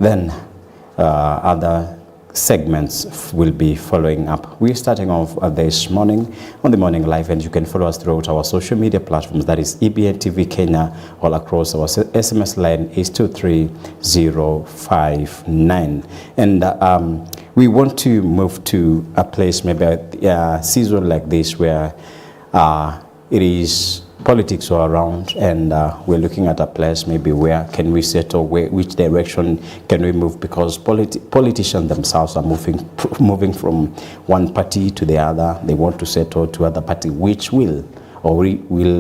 then other segments will be following up. We're starting off this morning on the Morning Live, and you can follow us throughout our social media platforms. That is EBN TV Kenya. All across our SMS line is 23059. And we want to move to a place, maybe a season like this, where it is politics all around, and we're looking at a place maybe where can we settle, which direction can we move, because politicians themselves are moving from one party to the other. They want to settle to other party, which will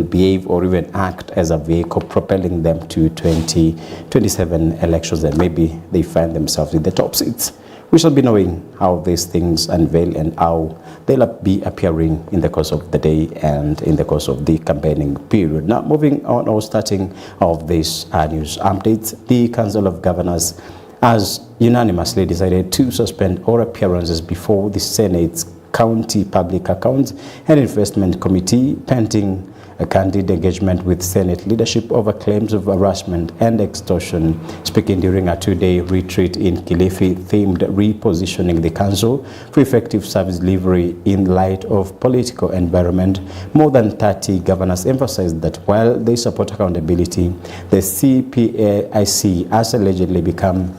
behave or even act as a vehicle propelling them to 2027 elections, and maybe they find themselves in the top seats. We shall be knowing how these things unveil and how they'll be appearing in the course of the day and in the course of the campaigning period. Now, moving on, or starting of this news updates, the Council of Governors has unanimously decided to suspend all appearances before the Senate's County Public Accounts and Investment Committee, pending a candid engagement with Senate leadership over claims of harassment and extortion. Speaking during a two-day retreat in Kilifi, themed repositioning the council for effective service delivery in light of political environment, more than 30 governors emphasized that while they support accountability, the CPAIC has allegedly become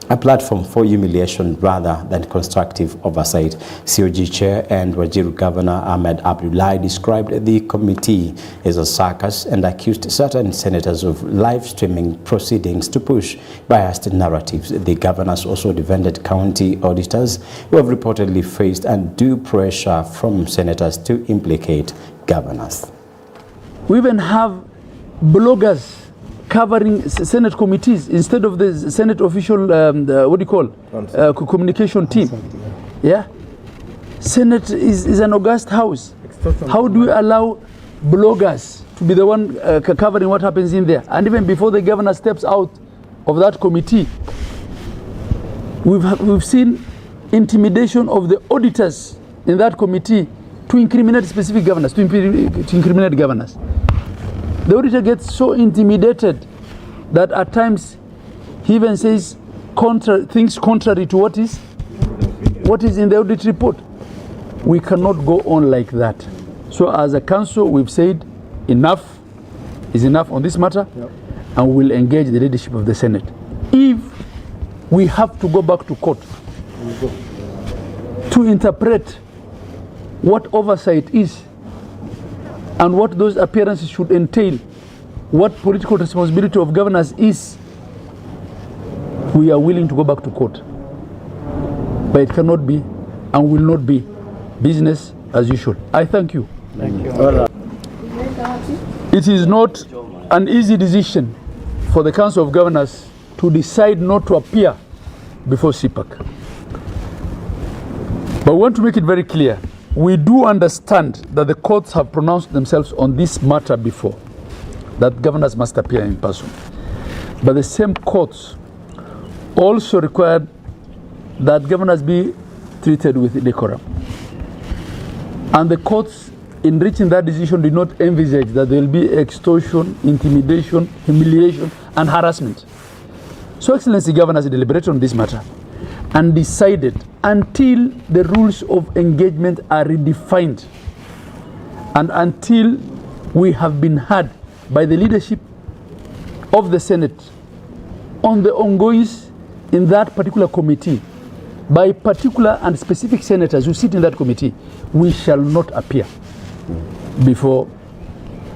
a platform for humiliation rather than constructive oversight. COG Chair and Wajir Governor Ahmed Abdullahi described the committee as a circus and accused certain senators of live streaming proceedings to push biased narratives. The governors also defended county auditors who have reportedly faced undue pressure from senators to implicate governors. We even have bloggers covering Senate committees instead of the Senate official, communication team. Yeah, Senate is an august house. How do we allow bloggers to be the one covering what happens in there? And even before the governor steps out of that committee, we've seen intimidation of the auditors in that committee to incriminate specific governors, to incriminate governors. The auditor gets so intimidated that at times he even says things contrary to what is in the audit report. We cannot go on like that. So as a council, we've said enough is enough on this matter, and we'll engage the leadership of the Senate. If we have to go back to court to interpret what oversight is, and what those appearances should entail, what political responsibility of governors is, we are willing to go back to court. But it cannot be and will not be business as usual. I thank you. Thank you. It is not an easy decision for the Council of Governors to decide not to appear before CPAC. But we want to make it very clear. We do understand that the courts have pronounced themselves on this matter before, that governors must appear in person. But the same courts also required that governors be treated with decorum. And the courts, in reaching that decision, did not envisage that there will be extortion, intimidation, humiliation, and harassment. So, Excellency, governors deliberated on this matter and decided, until the rules of engagement are redefined and until we have been heard by the leadership of the Senate on the ongoings in that particular committee by particular and specific senators who sit in that committee, we shall not appear before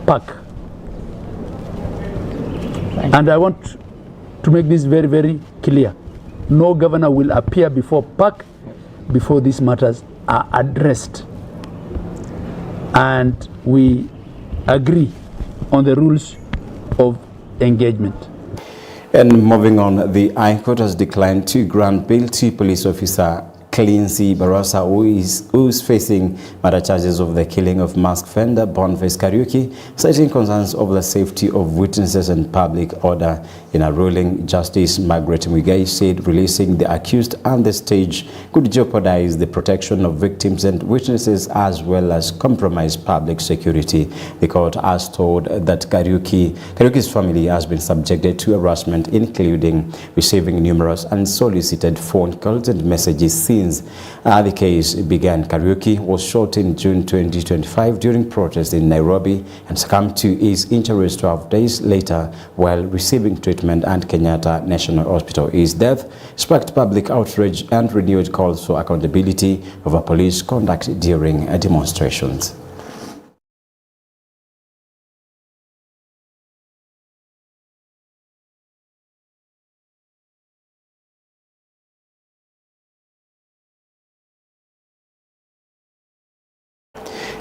PAC. And I want to make this very, very clear. No governor will appear before PAC before these matters are addressed. And we agree on the rules of engagement. And moving on, the High Court has declined to grant bail to police officer Cleansy Barasa, who is facing murder charges of the killing of masked vendor Boniface Kariuki, citing concerns over the safety of witnesses and public order. In a ruling, Justice Margaret Muigai said releasing the accused on the stage could jeopardize the protection of victims and witnesses as well as compromise public security. The court has told that Kariuki's family has been subjected to harassment, including receiving numerous unsolicited phone calls and messages since the case began. Kariuki was shot in June 2025 during protests in Nairobi and succumbed to his injuries 12 days later while receiving treatment at Kenyatta National Hospital. His death sparked public outrage and renewed calls for accountability over police conduct during demonstrations.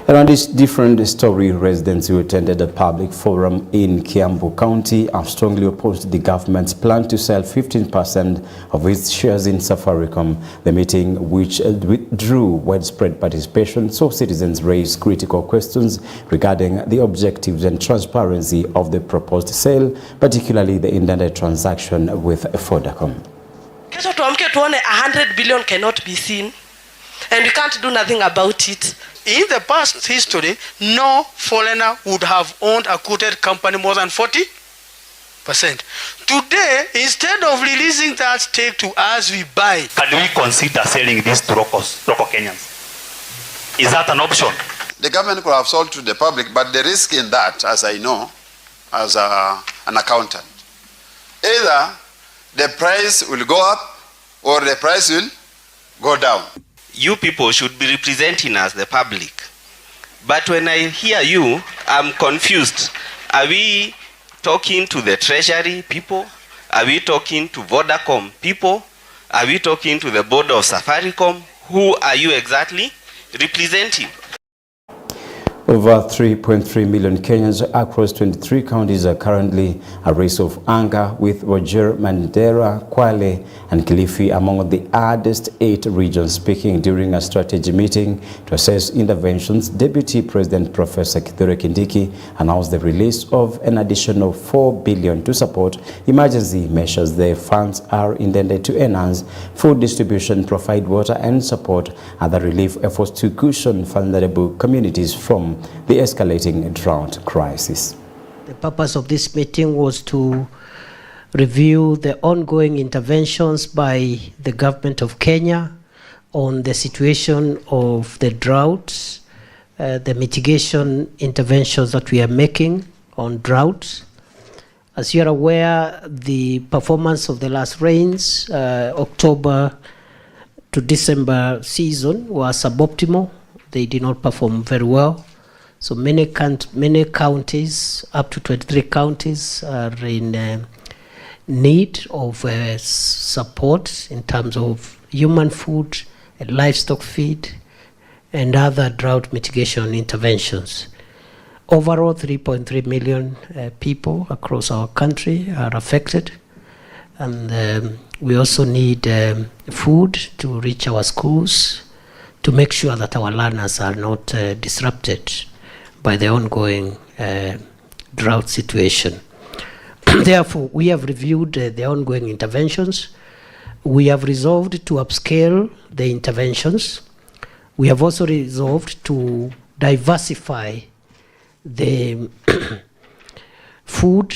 Around this different story, residents who attended a public forum in Kiambu County have strongly opposed the government's plan to sell 15% of its shares in Safaricom. The meeting, which drew widespread participation, saw citizens raise critical questions regarding the objectives and transparency of the proposed sale, particularly the intended transaction with Vodacom. Kesho tuamke tuone 100 billion cannot be seen and we can't do nothing about it. In the past history, no foreigner would have owned a quoted company more than 40%. Today, instead of releasing that stake to us, we buy. Can we consider selling this to local Kenyans? Is that an option? The government could have sold to the public, but the risk in that, as I know, as an accountant, either the price will go up or the price will go down. You people should be representing us, the public. But when I hear you, I'm confused. Are we talking to the Treasury people? Are we talking to Vodacom people? Are we talking to the board of Safaricom? Who are you exactly representing? Over 3.3 million Kenyans across 23 counties are currently a race of anger, with Wajir, Mandera, Kwale and Kilifi among the hardest 8 regions. Speaking during a strategy meeting to assess interventions, Deputy President Professor Kithure Kindiki announced the release of an additional 4 billion to support emergency measures. The funds are intended to enhance food distribution, provide water and support other relief efforts to cushion vulnerable communities from the escalating drought crisis. The purpose of this meeting was to review the ongoing interventions by the government of Kenya on the situation of the droughts, the mitigation interventions that we are making on droughts. As you are aware, the performance of the last rains, October to December season, was suboptimal. They did not perform very well. So many counties, up to 23 counties, are in need of support in terms of human food, livestock feed, and other drought mitigation interventions. Overall, 3.3 million people across our country are affected. And we also need food to reach our schools, to make sure that our learners are not disrupted by the ongoing drought situation. Therefore, we have reviewed the ongoing interventions. We have resolved to upscale the interventions. We have also resolved to diversify the food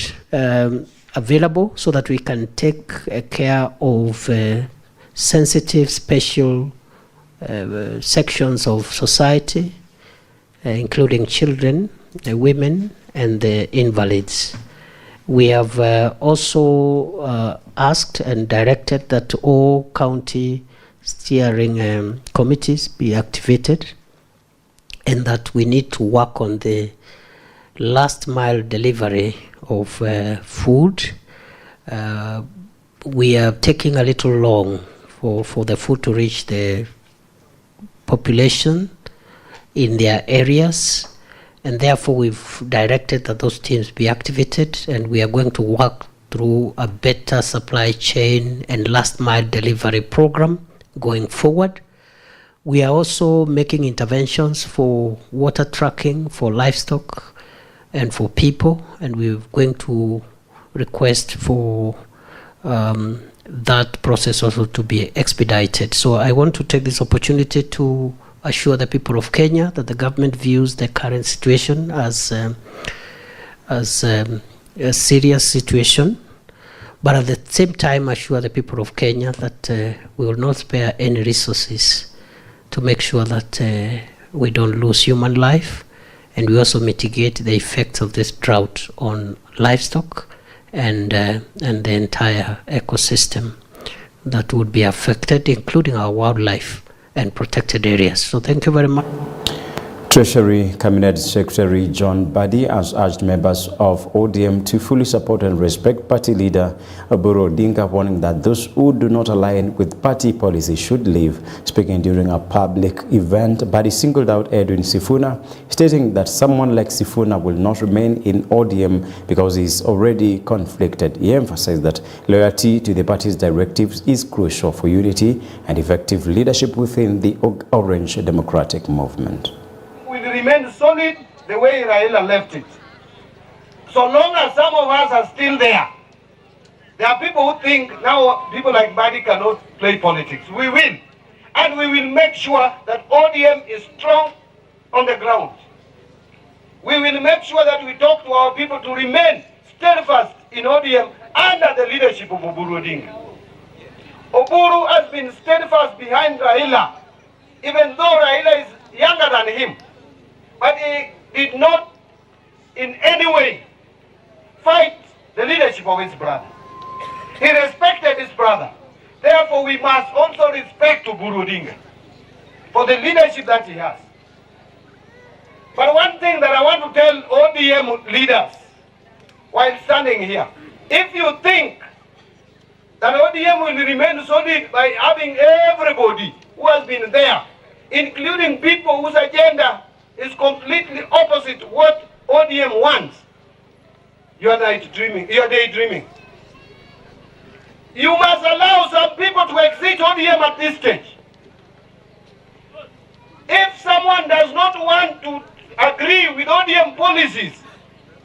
available so that we can take care of sensitive, special sections of society, including children, women, and the invalids. We have also asked and directed that all county steering committees be activated, and that we need to work on the last mile delivery of food. We are taking a little long for the food to reach the population in their areas, and therefore we've directed that those teams be activated, and we are going to work through a better supply chain and last mile delivery program going forward. We are also making interventions for water tracking, for livestock, and for people, and we're going to request for that process also to be expedited. So I want to take this opportunity to assure the people of Kenya that the government views the current situation as a serious situation, but at the same time assure the people of Kenya that we will not spare any resources to make sure that we don't lose human life, and we also mitigate the effects of this drought on livestock and the entire ecosystem that would be affected, including our wildlife and protected areas. So thank you very much. Treasury Cabinet Secretary John Badi has urged members of ODM to fully support and respect party leader Oburu Odinga, warning that those who do not align with party policy should leave. Speaking during a public event, Badi singled out Edwin Sifuna, stating that someone like Sifuna will not remain in ODM because he is already conflicted. He emphasized that loyalty to the party's directives is crucial for unity and effective leadership within the Orange Democratic Movement. Will remain solid the way Raila left it. So long as some of us are still there, there are people who think now people like Badi cannot play politics. We will. And we will make sure that ODM is strong on the ground. We will make sure that we talk to our people to remain steadfast in ODM under the leadership of Oburu Odinga. Oburu has been steadfast behind Raila, even though Raila is younger than him. But he did not in any way fight the leadership of his brother. He respected his brother. Therefore, we must also respect Oburu Odinga for the leadership that he has. But one thing that I want to tell ODM leaders while standing here, if you think that ODM will remain solid by having everybody who has been there, including people whose agenda is completely opposite what ODM wants, you are daydreaming. You are daydreaming. You must allow some people to exit ODM at this stage. If someone does not want to agree with ODM policies,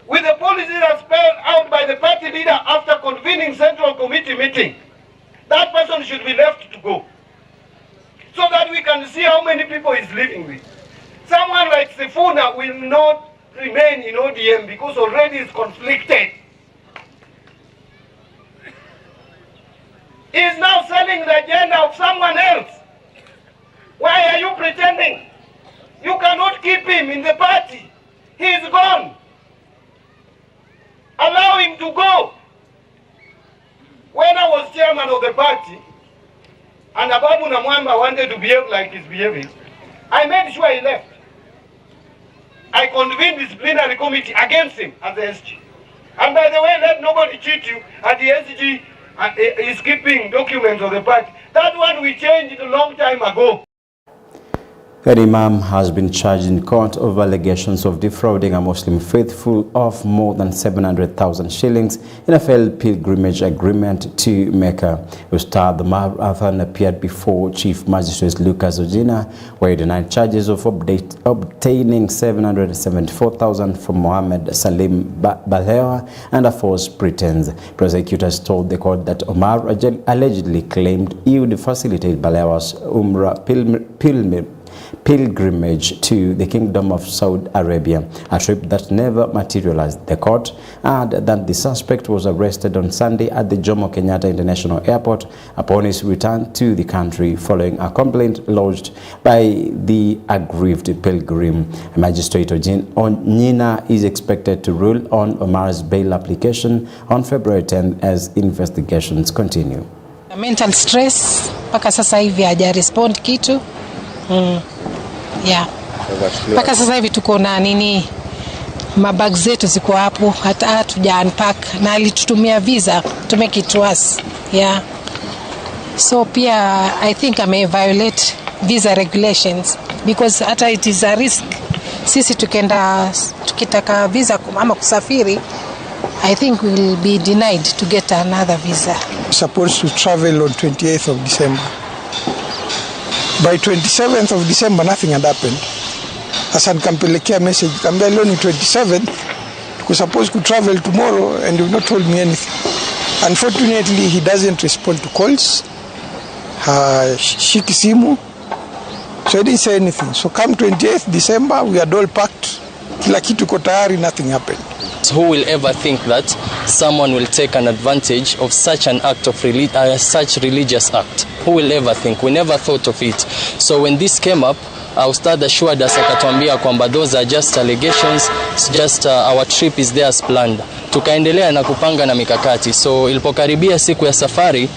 with the policies that spelled out by the party leader after convening Central Committee meeting, that person should be left to go, so that we can see how many people he's living with. Someone like Sifuna will not remain in ODM because already is conflicted. He is now selling the agenda of someone else. Why are you pretending? You cannot keep him in the party. He is gone. Allow him to go. When I was chairman of the party, and Ababu Namwamba wanted to behave like he's behaving, I made sure he left. I convened disciplinary committee against him as the SG. And by the way, let nobody cheat you. At the SG is keeping documents of the party. That one we changed a long time ago. An imam has been charged in court over allegations of defrauding a Muslim faithful of more than 700,000 shillings in a failed pilgrimage agreement to Mecca. Ustad Omar Athan appeared before Chief Magistrate Lucas Ojina, where he denied charges of obtaining 774,000 from Mohammed Salim Balewa under false pretense. Prosecutors told the court that Omar allegedly claimed he would facilitate Balewa's Umrah pilgrimage to the Kingdom of Saudi Arabia, a trip that never materialized. The court added that the suspect was arrested on Sunday at the Jomo Kenyatta International Airport upon his return to the country following a complaint lodged by the aggrieved pilgrim. Magistrate Onyina is expected to rule on Omar's bail application on February 10 as investigations continue. Mental stress, mpaka sasa hivi haja respond kitu. Yeah. Mpaka sasa hivi tuko na nini, mabag zetu ziko hapo, hata hatuja unpack, na alitutumia visa to make it worse. Yeah. So pia I think I may violate visa regulations because hata it is a risk sisi tukitaka visa ama kusafiri, I think we will be denied to get another visa. Supposed to travel on 28th of December. By 27th of December, nothing had happened. Sasa nikampelekea message, nikamwambia leo ni 27th, we're supposed to travel tomorrow and you've not told me anything. Unfortunately, he doesn't respond to calls. Shiki simu. So I didn't say anything. So come 28th December, we had all packed. Kila kitu iko tayari, nothing happened. Who will ever think that someone will take an advantage of such an act of such religious act? Who will ever think? We never thought of it. So when this came up, our Ustad assured us, akatuambia kwamba those are just allegations, it's just our trip is there as planned. Tukaendelea na kupanga na mikakati. So ilipokaribia siku ya safari,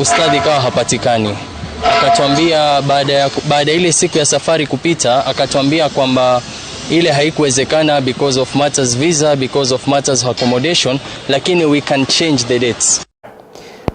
Ustad ikawa hapatikani. Akatuambia baada ile siku ya safari kupita, akatuambia kwamba ile haikuwezekana because of matters visa, because of matters accommodation, lakini we can change the dates.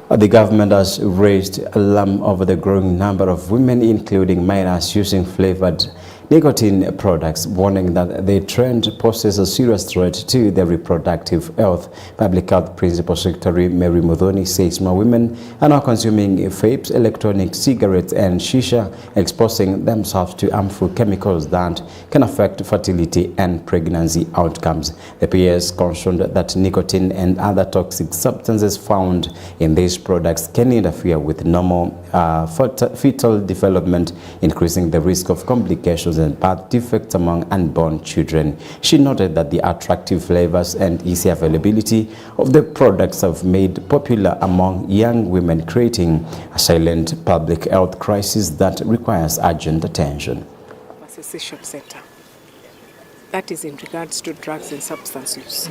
The government has raised alarm over the growing number of women, including minors, using flavored nicotine products, warning that the trend poses a serious threat to their reproductive health. Public Health Principal Secretary Mary Muthoni says more women are now consuming vapes, electronic cigarettes and shisha, exposing themselves to harmful chemicals that can affect fertility and pregnancy outcomes. The PA is concerned that nicotine and other toxic substances found in these products can interfere with normal fetal development, increasing the risk of complications and birth defects among unborn children. She noted that the attractive flavors and easy availability of the products have made popular among young women, creating a silent public health crisis that requires urgent attention. Association Center. That is in regards to drugs and substance use.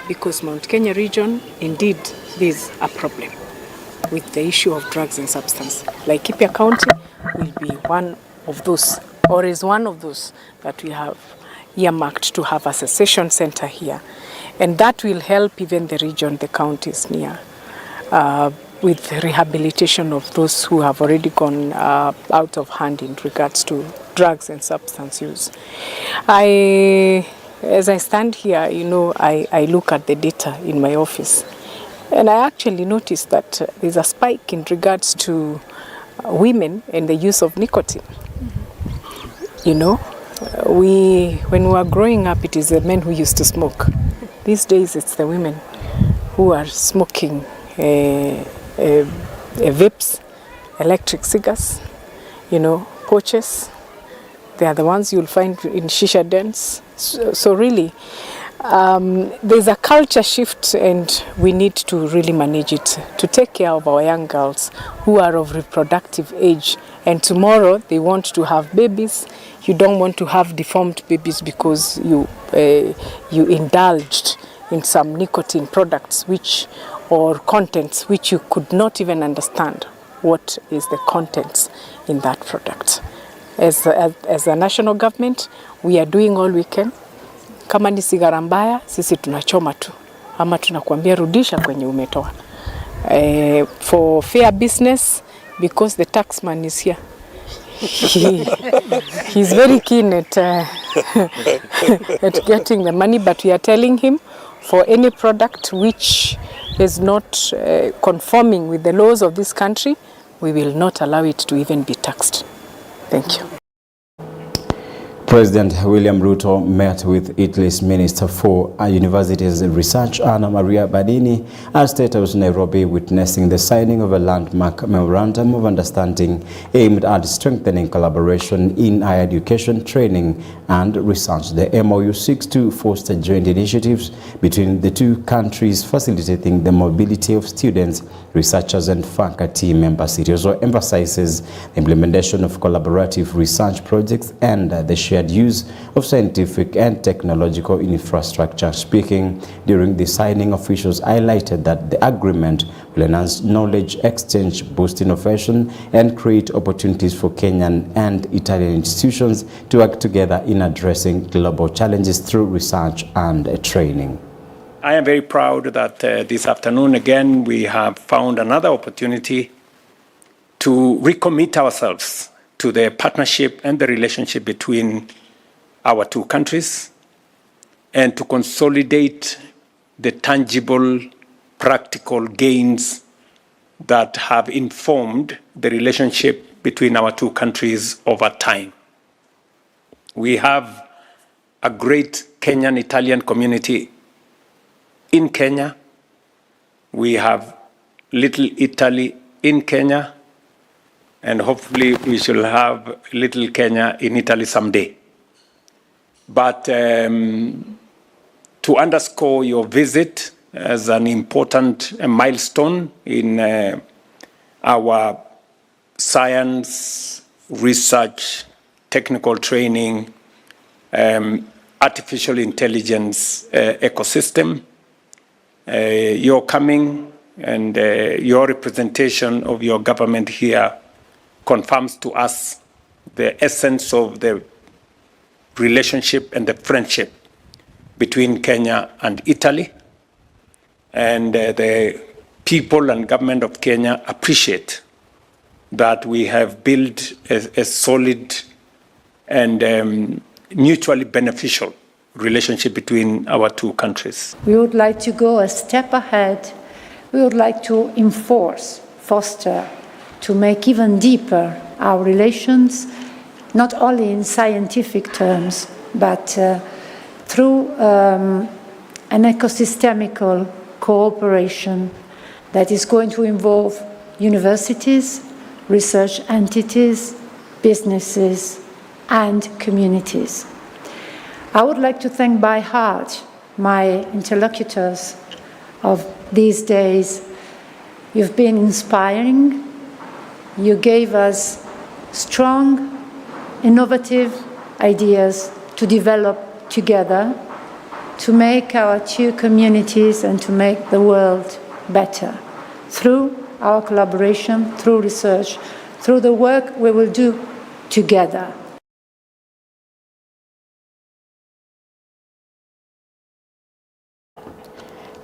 Because Mount Kenya region, indeed, is a problem with the issue of drugs and substance. Laikipia County will be one of those, or is one of those that we have earmarked to have a cessation center here. And that will help even the region, the counties near, with rehabilitation of those who have already gone out of hand in regards to drugs and substance use. As I stand here, I look at the data in my office, and I actually noticed that there's a spike in regards to women and the use of nicotine. When we were growing up, it is the men who used to smoke. These days, it's the women who are smoking vapes, electric cigars, coaches. They are the ones you'll find in shisha dens. So really, there's a culture shift, and we need to really manage it to take care of our young girls who are of reproductive age. And tomorrow, they want to have babies. You don't want to have deformed babies because you indulged in some nicotine products or contents which you could not even understand what is the contents in that product. As a national government, we are doing all we can. Kama ni sigara mbaya, sisi tunachoma tu, ama tunakuambia rudisha kwenye umetoa. For fair business, because the taxman is here. He's very keen at getting the money, but we are telling him for any product which is not conforming with the laws of this country, we will not allow it to even be taxed. Thank you. President William Ruto met with Italy's Minister for Universities and Research, Anna Maria Badini, at State House Nairobi, witnessing the signing of a landmark memorandum of understanding aimed at strengthening collaboration in higher education, training and research. The MOU seeks to foster joint initiatives between the two countries, facilitating the mobility of students, researchers and faculty members. It also emphasizes the implementation of collaborative research projects and the shared use of scientific and technological infrastructure. Speaking during the signing, officials highlighted that the agreement will enhance knowledge exchange, boost innovation, and create opportunities for Kenyan and Italian institutions to work together in addressing global challenges through research and training. I am very proud that this afternoon again we have found another opportunity to recommit ourselves to the partnership and the relationship between our two countries, and to consolidate the tangible, practical gains that have informed the relationship between our two countries over time. We have a great Kenyan-Italian community in Kenya. We have Little Italy in Kenya, and hopefully we shall have Little Kenya in Italy someday. But to underscore your visit as an important milestone in our science, research, technical training, artificial intelligence ecosystem, your coming and your representation of your government here confirms to us the essence of the relationship and the friendship between Kenya and Italy. And the people and government of Kenya appreciate that we have built a solid and mutually beneficial relationship between our two countries. We would like to go a step ahead. We would like to enforce, foster, to make even deeper our relations, not only in scientific terms, but through an ecosystemical cooperation that is going to involve universities, research entities, businesses, and communities. I would like to thank by heart my interlocutors of these days. You've been inspiring. You gave us strong, innovative ideas to develop together, to make our two communities and to make the world better through our collaboration, through research, through the work we will do together.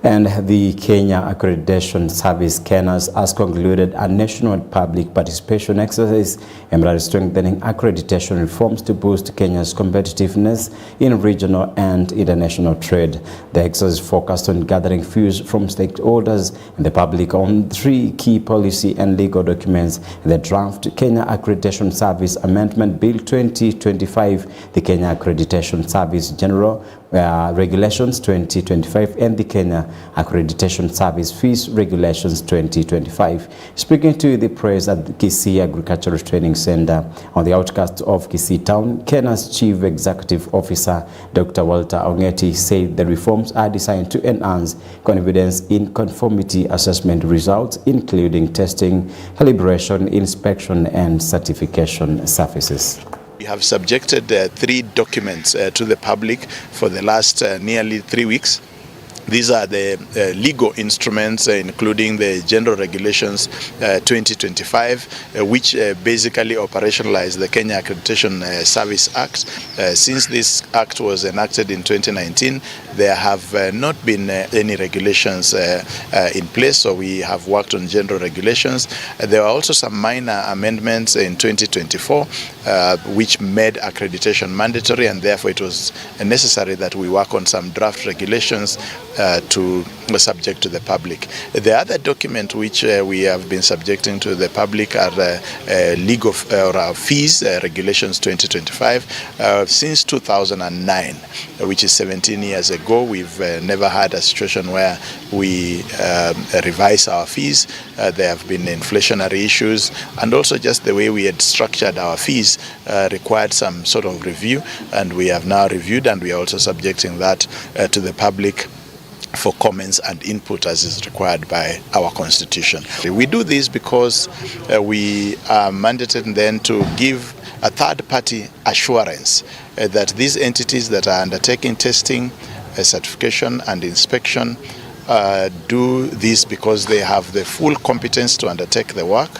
And the Kenya Accreditation Service, KENAS, has concluded a nationwide public participation exercise aimed at strengthening accreditation reforms to boost Kenya's competitiveness in regional and international trade. The exercise focused on gathering views from stakeholders and the public on 3 key policy and legal documents: the draft Kenya Accreditation Service Amendment Bill 2025, the Kenya Accreditation Service General Regulations 2025, and the Kenya Accreditation Service Fees Regulations 2025. Speaking to the press at the Kisii Agricultural Training Center on the outskirts of Kisii Town, KENA's Chief Executive Officer Dr. Walter Ongeti said the reforms are designed to enhance confidence in conformity assessment results, including testing, calibration, inspection, and certification services. We have subjected 3 documents to the public for the last nearly 3 weeks. These are the legal instruments, including the General Regulations 2025, which basically operationalize the Kenya Accreditation Service Act. Since this act was enacted in 2019, there have not been any regulations in place, so we have worked on general regulations. There are also some minor amendments in 2024, which made accreditation mandatory, and therefore it was necessary that we work on some draft regulations to subject to the public. The other document which we have been subjecting to the public are legal or fees regulations 2025. Since 2009, which is 17 years ago, we've never had a situation where we revise our fees. There have been inflationary issues, and also just the way we had structured our fees required some sort of review, and we have now reviewed, and we are also subjecting that to the public for comments and input as is required by our constitution. We do this because we are mandated then to give a third-party assurance that these entities that are undertaking testing, certification and inspection do this because they have the full competence to undertake the work,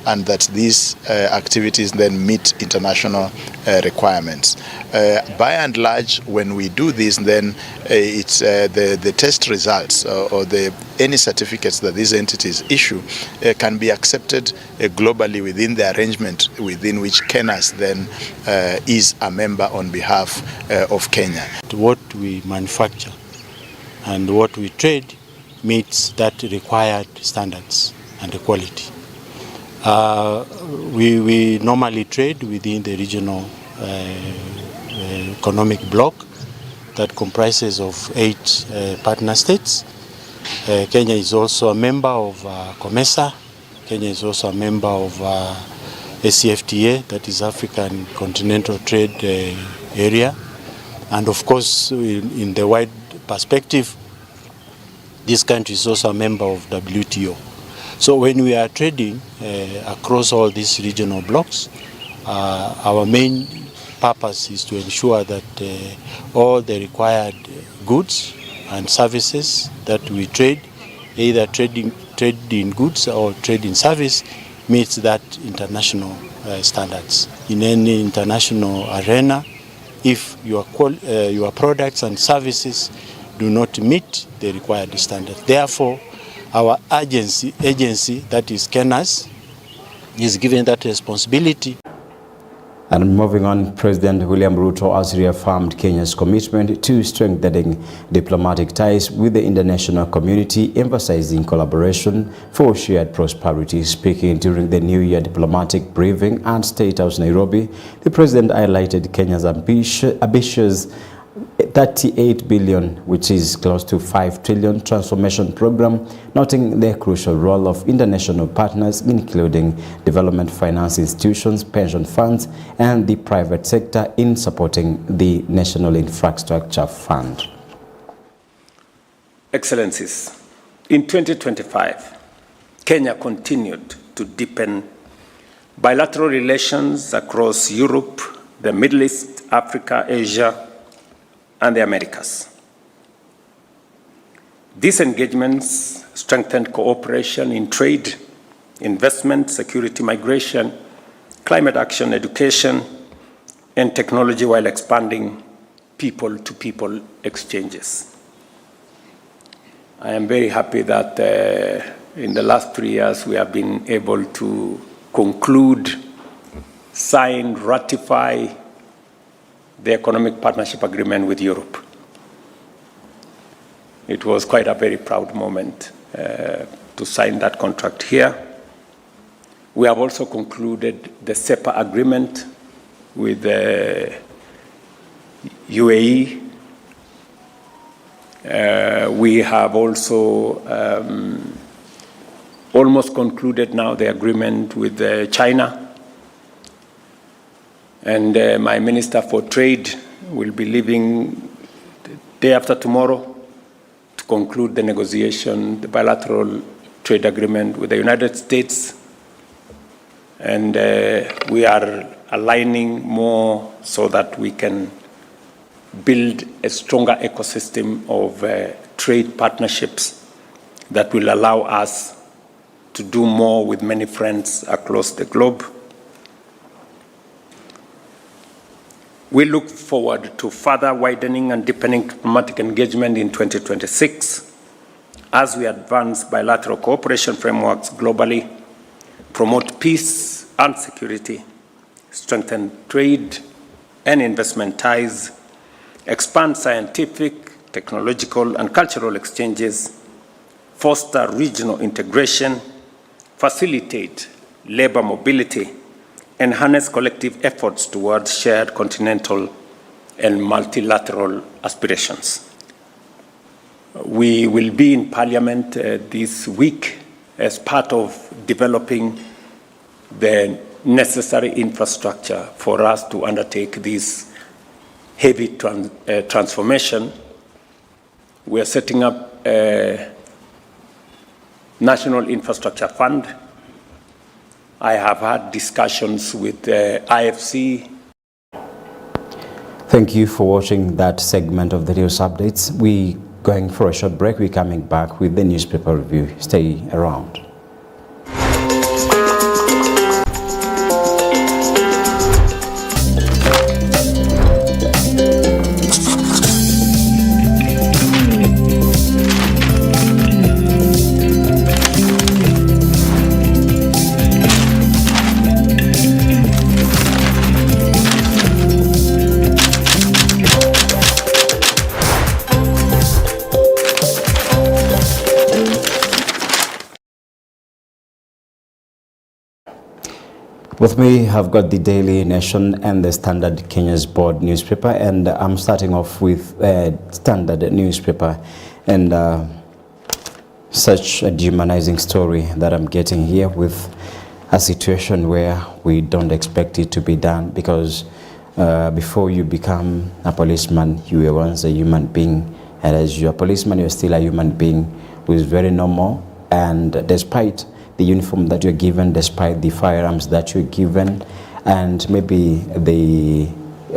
and that these activities then meet international requirements. By and large, when we do this, then it's the test results or any certificates that these entities issue can be accepted globally within the arrangement within which KENAS then is a member on behalf of Kenya. What we manufacture and what we trade meets that required standards and quality. We normally trade within the regional economic bloc that comprises of 8 partner states. Kenya is also a member of COMESA. Kenya is also a member of ACFTA, that is African Continental Trade Area. And of course, in the wide perspective, this country is also a member of WTO. So when we are trading across all these regional blocks, our main purpose is to ensure that all the required goods and services that we trade, either trade in goods or trade in service, meets that international standards. In any international arena, if your products and services do not meet the required standards. Therefore, our agency that is KENAS, is given that responsibility. And moving on, President William Ruto has reaffirmed Kenya's commitment to strengthening diplomatic ties with the international community, emphasizing collaboration for shared prosperity. Speaking during the New Year diplomatic briefing at State House, Nairobi, the President highlighted Kenya's ambitious 38 billion, which is close to 5 trillion transformation program, noting the crucial role of international partners, including development finance institutions, pension funds, and the private sector in supporting the National Infrastructure Fund. Excellencies, in 2025, Kenya continued to deepen bilateral relations across Europe, the Middle East, Africa, Asia, and the Americas. These engagements strengthened cooperation in trade, investment, security, migration, climate action, education, and technology, while expanding people-to-people exchanges. I am very happy that in the last 3 years we have been able to conclude, sign, ratify the Economic Partnership Agreement with Europe. It was quite a very proud moment to sign that contract here. We have also concluded the CEPA agreement with the UAE. We have also almost concluded now the agreement with China. And my Minister for Trade will be leaving the day after tomorrow to conclude the negotiation, the bilateral trade agreement with the United States. And we are aligning more so that we can build a stronger ecosystem of trade partnerships that will allow us to do more with many friends across the globe. We look forward to further widening and deepening diplomatic engagement in 2026 as we advance bilateral cooperation frameworks globally, promote peace and security, strengthen trade and investment ties, expand scientific, technological, and cultural exchanges, foster regional integration, facilitate labor mobility, and harness collective efforts towards shared continental and multilateral aspirations. We will be in Parliament this week as part of developing the necessary infrastructure for us to undertake this heavy transformation. We are setting up a National Infrastructure Fund. I have had discussions with the IFC. Thank you for watching that segment of the news updates. We're going for a short break. We're coming back with the newspaper review. Stay around. With me, I've got the Daily Nation and the Standard Kenya's Board newspaper, and I'm starting off with Standard newspaper, and such a dehumanizing story that I'm getting here with a situation where we don't expect it to be done, because before you become a policeman, you were once a human being, and as you're a policeman, you're still a human being who is very normal, and despite the uniform that you're given, despite the firearms that you're given, and maybe the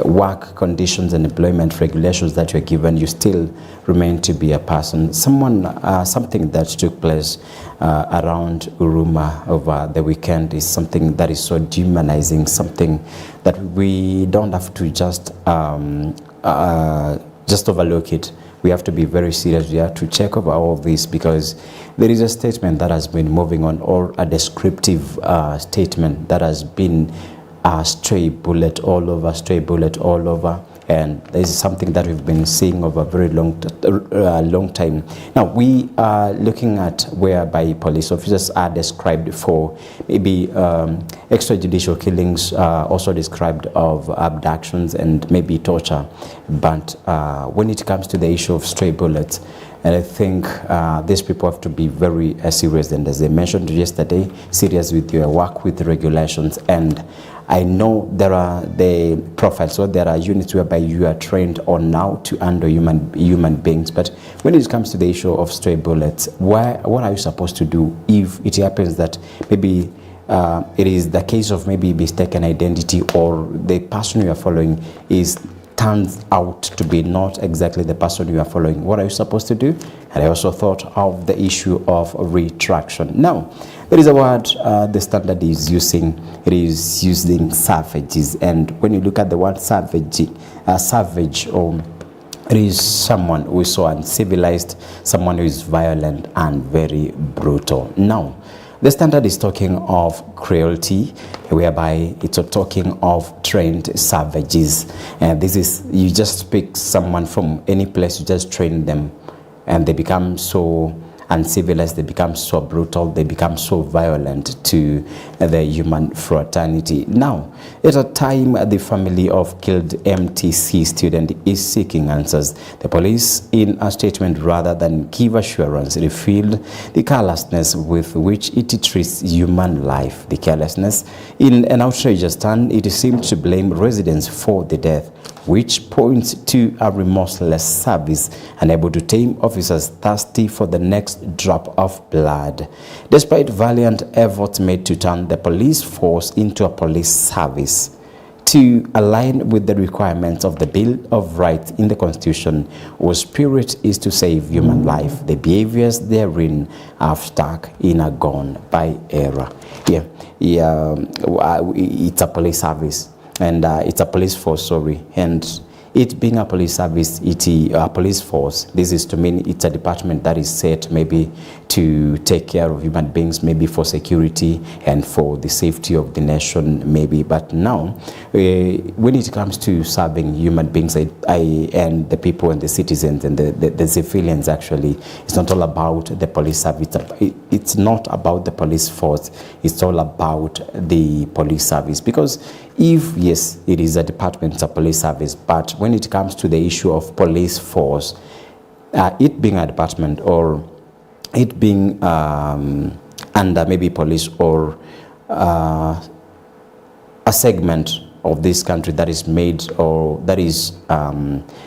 work conditions and employment regulations that you're given, you still remain to be a person. Something that took place around Huruma over the weekend is something that is so dehumanizing, something that we don't have to just overlook it. We have to be very serious. We have to check over all of this, because there is a statement that has been moving on, or a descriptive statement that has been a stray bullet all over, and this is something that we've been seeing over a very long time. Now, we are looking at whereby police officers are described for maybe extrajudicial killings, also described of abductions and maybe torture. But when it comes to the issue of stray bullets, and I think these people have to be very serious, and as I mentioned yesterday, serious with your work with regulations. And I know there are the profiles, so there are units whereby you are trained on now to handle human beings. But when it comes to the issue of stray bullets, what are you supposed to do if it happens that maybe it is the case of maybe mistaken identity, or the person you are following turns out to be not exactly the person you are following? What are you supposed to do? And I also thought of the issue of retraction. Now, there is a word the Standard is using. It is using savages, and when you look at the word savage, it is someone who is so uncivilized, someone who is violent and very brutal. Now, the Standard is talking of cruelty, whereby it's talking of trained savages. And this is, you just pick someone from any place, you just train them, and they become so uncivilized, they become so brutal, they become so violent to the human fraternity. Now, at a time the family of killed MTC student is seeking answers, the police, in a statement rather than give assurance, revealed the carelessness with which it treats human life. The carelessness, in an outrageous turn, it seemed to blame residents for the death, which points to a remorseless service unable to tame officers thirsty for the next drop of blood. Despite valiant efforts made to turn the police force into a police service to align with the requirements of the Bill of Rights in the Constitution, whose spirit is to save human life, the behaviors therein are stuck in a gone by era. It's a police service. And it's a police force, sorry. And it being a police service, a police force, this is to mean it's a department that is set maybe to take care of human beings, maybe for security and for the safety of the nation, maybe. But now, when it comes to serving human beings and the people and the citizens and the civilians, actually, it's not all about the police service. It's not about the police force. It's all about the police service. Because if, yes, it is a department, it's a police service, but when it comes to the issue of police force, it being a department, or it being under maybe police, or a segment of this country that is made, or that is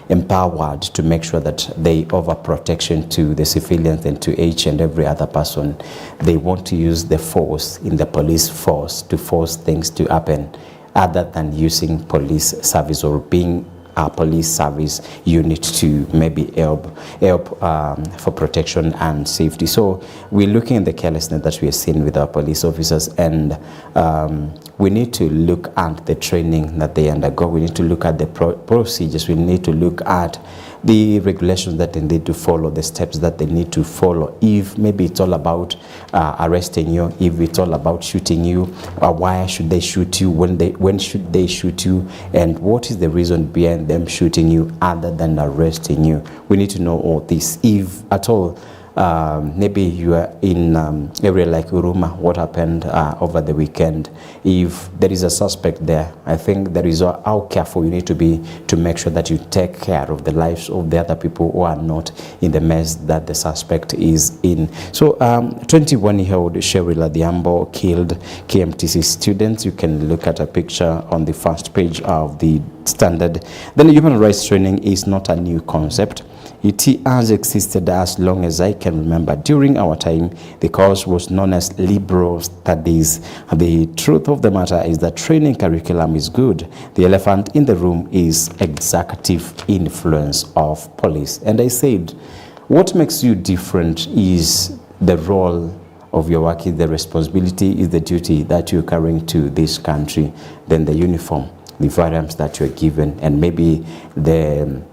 empowered to make sure that they offer protection to the civilians and to each and every other person, they want to use the force in the police force to force things to happen, other than using police service or being a police service unit to maybe help for protection and safety. So we're looking at the carelessness that we are seeing with our police officers, and we need to look at the training that they undergo. We need to look at the procedures. We need to look at the regulations that they need to follow, the steps that they need to follow. If maybe it's all about arresting you, if it's all about shooting you, why should they shoot you, when should they shoot you, and what is the reason behind them shooting you other than arresting you? We need to know all this. If at all maybe you are in area like Uruma, what happened over the weekend. If there is a suspect there, I think there is how careful you need to be to make sure that you take care of the lives of the other people who are not in the mess that the suspect is in. So 21-year-old Cheryl Adhiambo killed KMTC students. You can look at a picture on the first page of the Standard. Then human rights training is not a new concept. It has existed as long as I can remember. During our time, the course was known as liberal studies. The truth of the matter is that training curriculum is good. The elephant in the room is executive influence of police. And I said, what makes you different is the role of your work, is the responsibility, is the duty that you're carrying to this country, then the uniform, the firearms that you're given, and maybe the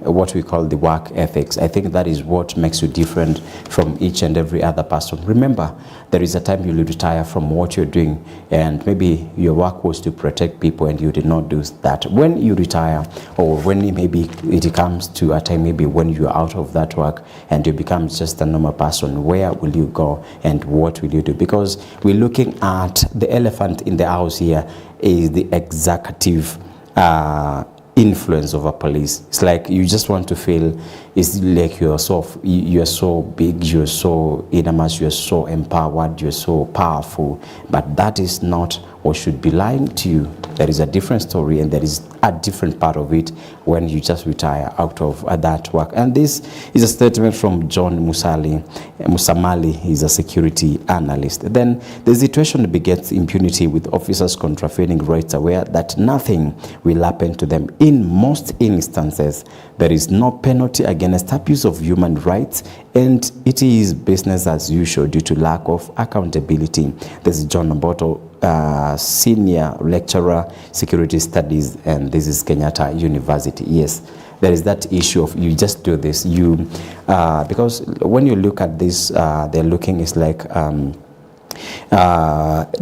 what we call the work ethics. I think that is what makes you different from each and every other person. Remember, there is a time you will retire from what you're doing, and maybe your work was to protect people and you did not do that. When you retire, or when maybe it comes to a time maybe when you're out of that work and you become just a normal person, where will you go and what will you do? Because we're looking at the elephant in the house here is the executive influence over police. It's like you just want to feel it's like you're so big, you're so enormous, you're so empowered, you're so powerful, but that is not what should be lying to you. There is a different story, and there is a different part of it when you just retire out of that work. And this is a statement from John Musamali. He's a security analyst. Then the situation begets impunity, with officers contravening rights, aware that nothing will happen to them. In most instances, there is no penalty against abuse of human rights, and it is business as usual due to lack of accountability. This is John Mboto, senior lecturer, security studies, and this is Kenyatta University. Yes, there is that issue of you just do this. Because when you look at this, they're looking, it's like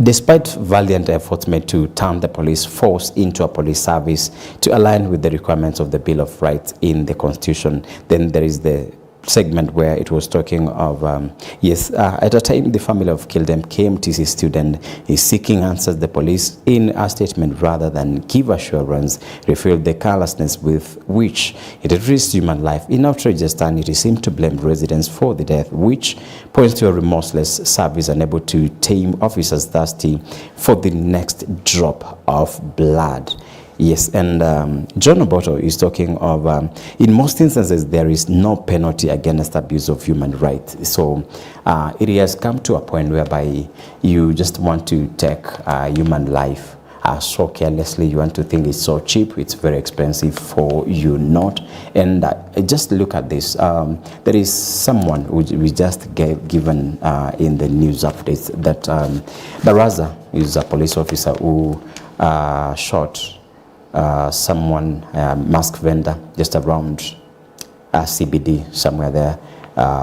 despite valiant efforts made to turn the police force into a police service to align with the requirements of the Bill of Rights in the Constitution, then there is the segment where it was talking of at a time the family of killed KMTC student is seeking answers. The police, in a statement rather than give assurance, revealed the carelessness with which it had risked human life. In outrageous turn, it seemed to blame residents for the death, which points to a remorseless service unable to tame officers thirsty for the next drop of blood. Yes, and John Oboto is talking of, in most instances, there is no penalty against abuse of human rights. So it has come to a point whereby you just want to take human life so carelessly. You want to think it's so cheap, it's very expensive for you not. And just look at this. There is someone who we just given in the news updates that Baraza is a police officer who shot someone, mask vendor, just around CBD, somewhere there,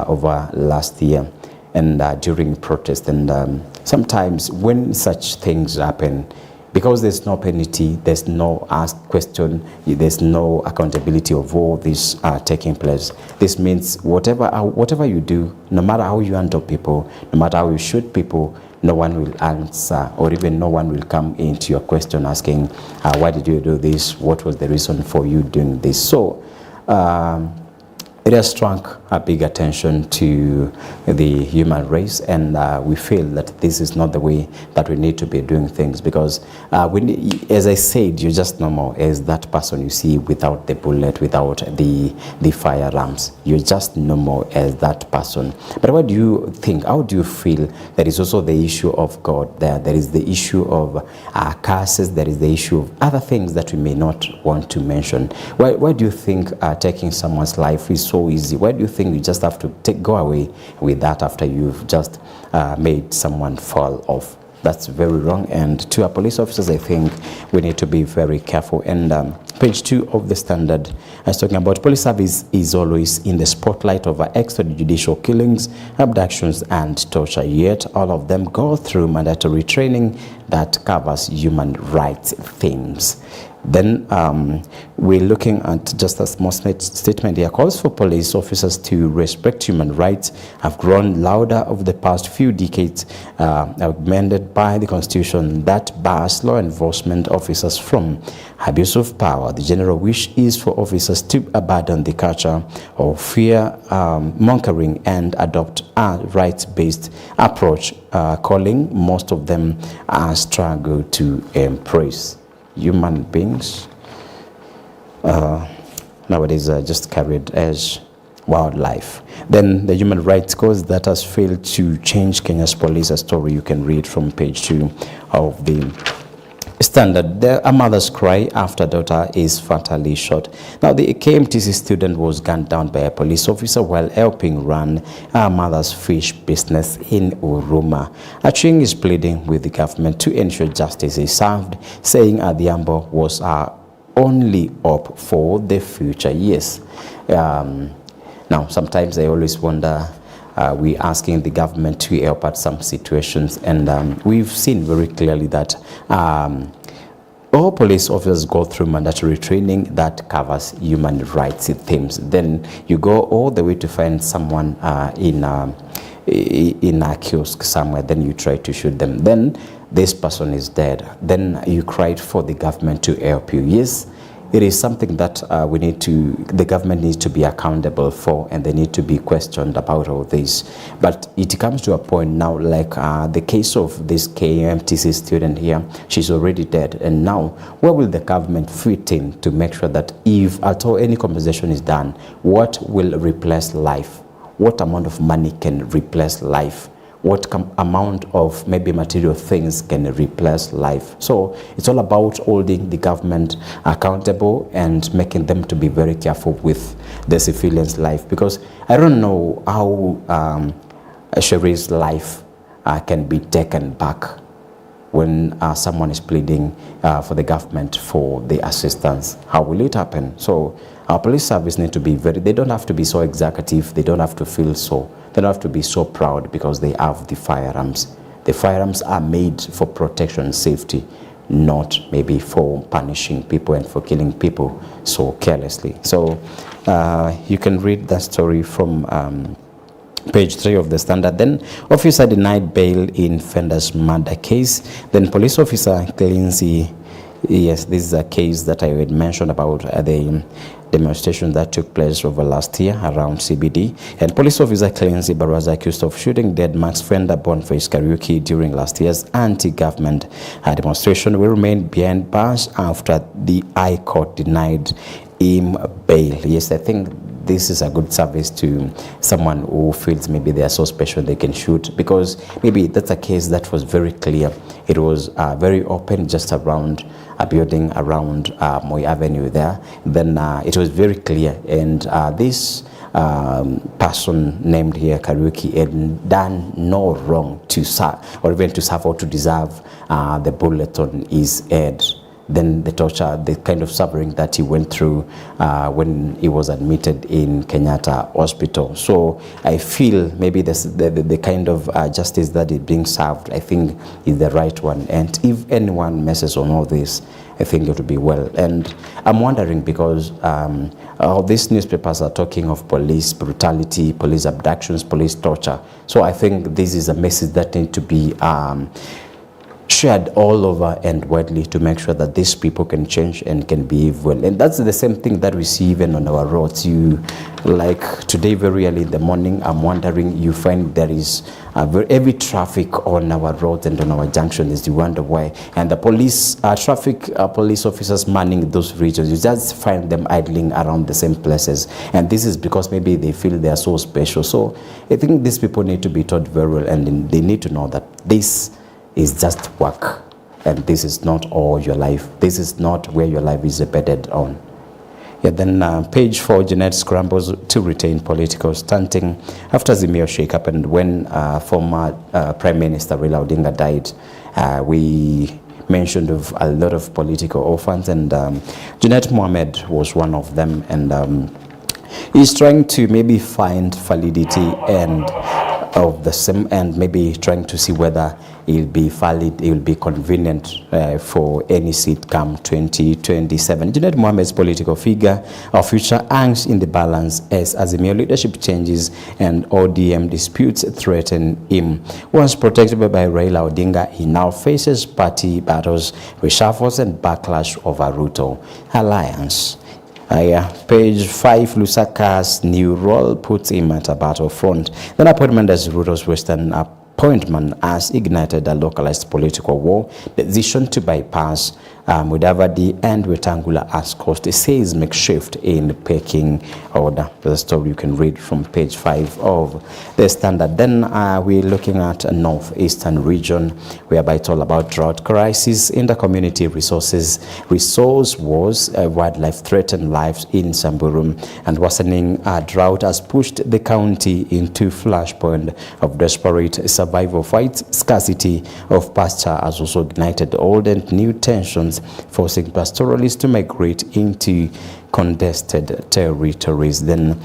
over last year, and during protest. And sometimes when such things happen, because there's no penalty, there's no ask question, there's no accountability of all this taking place. This means whatever you do, no matter how you handle people, no matter how you shoot people, no one will answer, or even no one will come into your question asking, why did you do this? What was the reason for you doing this? So it has struck a big attention to the human race, and we feel that this is not the way that we need to be doing things, because as I said, you're just normal as that person you see without the bullet, without the firearms. You're just normal as that person. But what do you think? How do you feel? There is also the issue of God there. There is the issue of curses. There is the issue of other things that we may not want to mention. Why do you think taking someone's life is so easy? Why do you think you just have to go away with that after you've just made someone fall off? That's very wrong. And to our police officers, I think we need to be very careful. And page 2 of the Standard is talking about police service is always in the spotlight of extrajudicial killings, abductions, and torture. Yet all of them go through mandatory training that covers human rights themes. Then we're looking at just a small statement here. Calls for police officers to respect human rights have grown louder over the past few decades, augmented by the Constitution that bars law enforcement officers from abuse of power. The general wish is for officers to abandon the culture of fear mongering and adopt a rights-based approach, calling most of them a struggle to embrace. Human beings nowadays are just carried as wildlife. Then the human rights cause that has failed to change Kenya's police, a story you can read from page 2 of the Standard. A mother's cry after daughter is fatally shot. Now, the KMTC student was gunned down by a police officer while helping run her mother's fish business in Uruma. Aching is pleading with the government to ensure justice is served, saying Adhiambo was our only hope for the future. Yes. Now, sometimes I always wonder, we're asking the government to help at some situations, and we've seen very clearly that all police officers go through mandatory training that covers human rights themes. Then you go all the way to find someone in a kiosk somewhere, then you try to shoot them. Then this person is dead. Then you cried for the government to help you. Yes, it is something that the government needs to be accountable for, and they need to be questioned about all this. But it comes to a point now, like the case of this KMTC student here, she's already dead. And now, where will the government fit in to make sure that if at all any compensation is done, what will replace life? What amount of money can replace life? What amount of maybe material things can replace life? So it's all about holding the government accountable and making them to be very careful with the civilian's life, because I don't know how Sherry's life can be taken back when someone is pleading for the government for the assistance. How will it happen? So our police service need to be they don't have to be so executive, they don't have to feel so, they don't have to be so proud because they have the firearms. The firearms are made for protection, safety, not maybe for punishing people and for killing people so carelessly. So you can read that story from page 3 of the Standard. Then officer denied bail in Fender's murder case. Then police officer Cleansy, yes, this is a case that I had mentioned about the demonstration that took place over last year around CBD. And police officer Cleansy Baraza accused of shooting dead Max Fender Boniface Kariuki during last year's anti-government demonstration will remain behind bars after the High Court denied him bail. Yes, I think this is a good service to someone who feels maybe they are so special they can shoot, because maybe that's a case that was very clear. It was very open, just around a building around Moi Avenue there. Then it was very clear, and this person named here Kariuki had done no wrong to serve or even to serve or to deserve the bullet on his head. Then the torture, the kind of suffering that he went through when he was admitted in Kenyatta Hospital. So I feel maybe the kind of justice that is being served, I think, is the right one. And if anyone messes on all this, I think it will be well. And I'm wondering, because all these newspapers are talking of police brutality, police abductions, police torture. So I think this is a message that needs to be shared all over and widely to make sure that these people can change and can behave well. And that's the same thing that we see even on our roads. Like today, very early in the morning, I'm wondering, you find there is heavy traffic on our roads and on our junctions. You wonder why. And the police, police officers manning those regions, you just find them idling around the same places. And this is because maybe they feel they are so special. So I think these people need to be taught very well, and they need to know that this is just work, and this is not all your life. This is not where your life is embedded on. Yeah, then page 4, Jeanette scrambles to retain political standing after Azimio shake-up, and when former Prime Minister Raila Odinga died, we mentioned of a lot of political orphans, and Jeanette Mohamed was one of them, and he's trying to maybe find validity and of the same, and maybe trying to see whether it will be valid, it will be convenient for any seat come 2027. Junet Mohammed's political figure or future hangs in the balance as Azimio leadership changes and ODM disputes threaten him. Once protected by Raila Odinga, he now faces party battles, reshuffles and backlash over Ruto alliance. Page 5, Lusaka's new role puts him at a battlefront. Then appointment as Ruto's Western appointment has ignited a localized political war. The decision to bypass Mudavadi and Wetangula has caused a seismic shift in pecking order. There's a story you can read from page 5 of the Standard. Then we're looking at a northeastern region whereby it's all about drought crisis, inter-community resource wars, wildlife threatened lives in Samburu, and worsening drought has pushed the county into flashpoint of desperate survival fights. Scarcity of pasture has also ignited old and new tensions, forcing pastoralists to migrate into contested territories. Then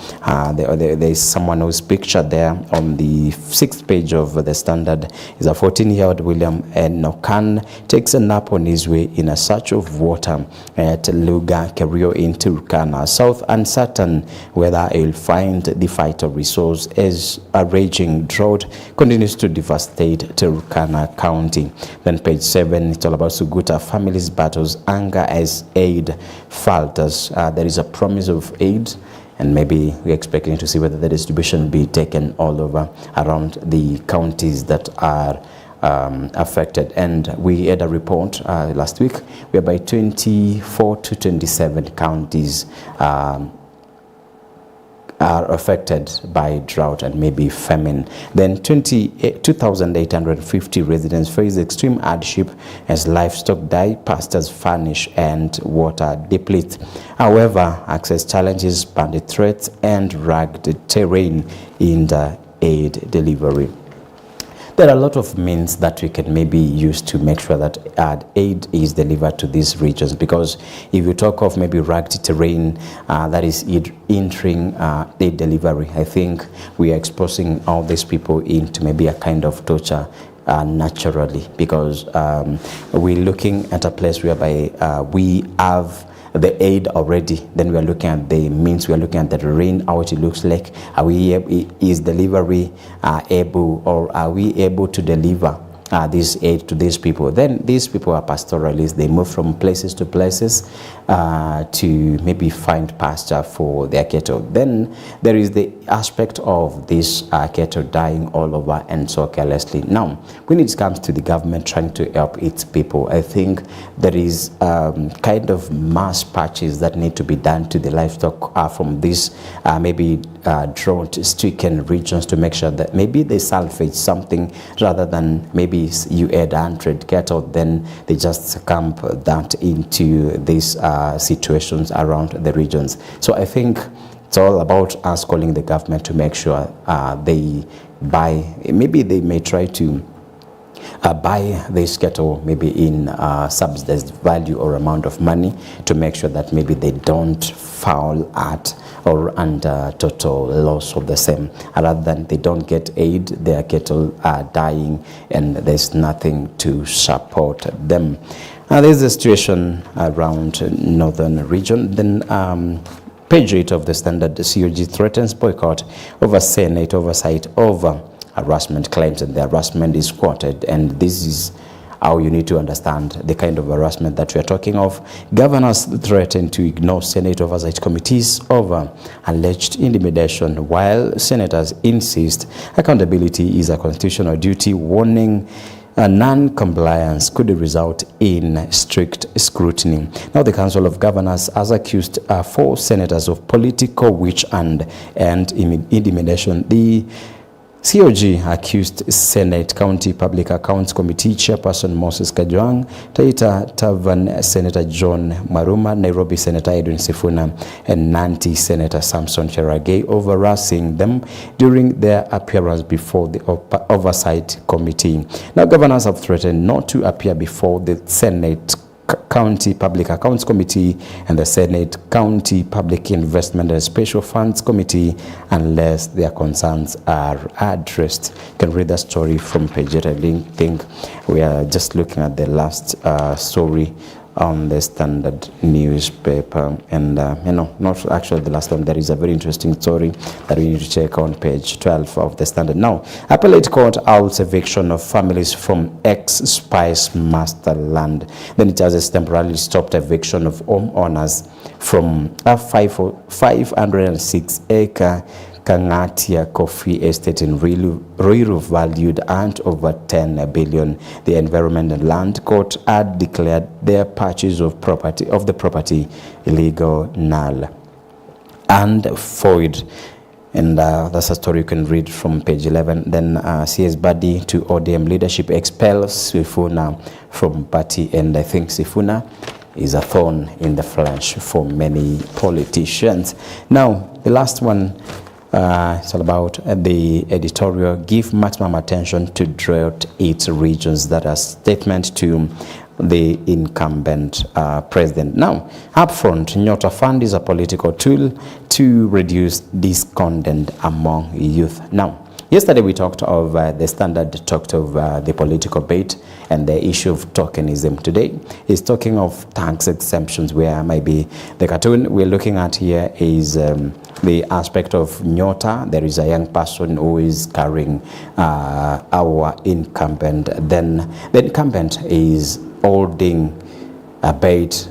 there's someone who's pictured there on the 6th page of the Standard. Is a 14-year-old William Nokan takes a nap on his way in a search of water at Luga Kerio in Turkana South, uncertain whether he'll find the vital resource as a raging drought continues to devastate Turkana County. Then page 7, it's all about Suguta families battles anger as aid falters. There is a promise of aid, and maybe we're expecting to see whether the distribution will be taken all over around the counties that are affected. And we had a report last week whereby 24 to 27 counties are affected by drought and maybe famine. Then 2,850 residents face extreme hardship as livestock die, pastures vanish, and water depletes. However, access challenges, bandit threats, and rugged terrain in the aid delivery. There are a lot of means that we can maybe use to make sure that aid is delivered to these regions, because if you talk of maybe rugged terrain that is hindering aid delivery, I think we are exposing all these people into maybe a kind of torture naturally, because we're looking at a place whereby we have the aid already. Then we are looking at the means, we are looking at the terrain, how it looks like. Are we is delivery able, or are we able to deliver this aid to these people? Then these people are pastoralists. They move from places to places to maybe find pasture for their cattle. Then there is the aspect of this cattle dying all over and so carelessly. Now, when it comes to the government trying to help its people, I think there is kind of mass patches that need to be done to the livestock from these maybe drought-stricken regions, to make sure that maybe they salvage something rather than maybe you add 100 cattle, then they just succumb that into these situations around the regions. So I think it's all about us calling the government to make sure they buy, maybe they may try to buy this cattle maybe in subsidized value or amount of money, to make sure that maybe they don't fall at or under total loss of the same, rather than they don't get aid, their cattle are dying and there's nothing to support them. There's the situation around northern region. Then page 8 of the Standard, the COG threatens boycott over Senate oversight over harassment claims, and the harassment is quoted, and this is how you need to understand the kind of harassment that we are talking of. Governors threaten to ignore Senate oversight committees over alleged intimidation, while senators insist accountability is a constitutional duty, warning non-compliance could result in strict scrutiny. Now, the Council of Governors has accused 4 senators of political witch and intimidation. The COG accused Senate County Public Accounts Committee Chairperson Moses Kajwang, Taita Tavan Senator John Maruma, Nairobi Senator Edwin Sifuna, and Nanti Senator Samson Cherargei over harassing them during their appearance before the Oversight Committee. Now, governors have threatened not to appear before the Senate County Public Accounts Committee and the Senate County Public Investment and Special Funds Committee unless their concerns are addressed. You can read the story from page 8. I think we are just looking at the last story on the Standard newspaper, and not actually the last one. There is a very interesting story that we need to check on page 12 of the Standard. Now, Appellate Court halts eviction of families from ex-Spice Master land. Then it has temporarily stopped eviction of homeowners from a 506-acre Kangatia Coffee Estate in Ruiru valued at over 10 billion. The Environment and Land Court had declared their purchase of the property illegal, null, and void. And that's a story you can read from page 11. Then CS Badi to ODM leadership expels Sifuna from party, and I think Sifuna is a thorn in the flesh for many politicians. Now, the last one. It's all about the editorial. Give maximum attention to drought its regions. That a statement to the incumbent president. Now, up front, Nyota Fund is a political tool to reduce discontent among youth. Now, yesterday we talked of the Standard talked of the political bait and the issue of tokenism. Today is talking of tax exemptions, where maybe the cartoon we're looking at here is the aspect of Nyota. There is a young person who is carrying our incumbent. Then the incumbent is holding a bait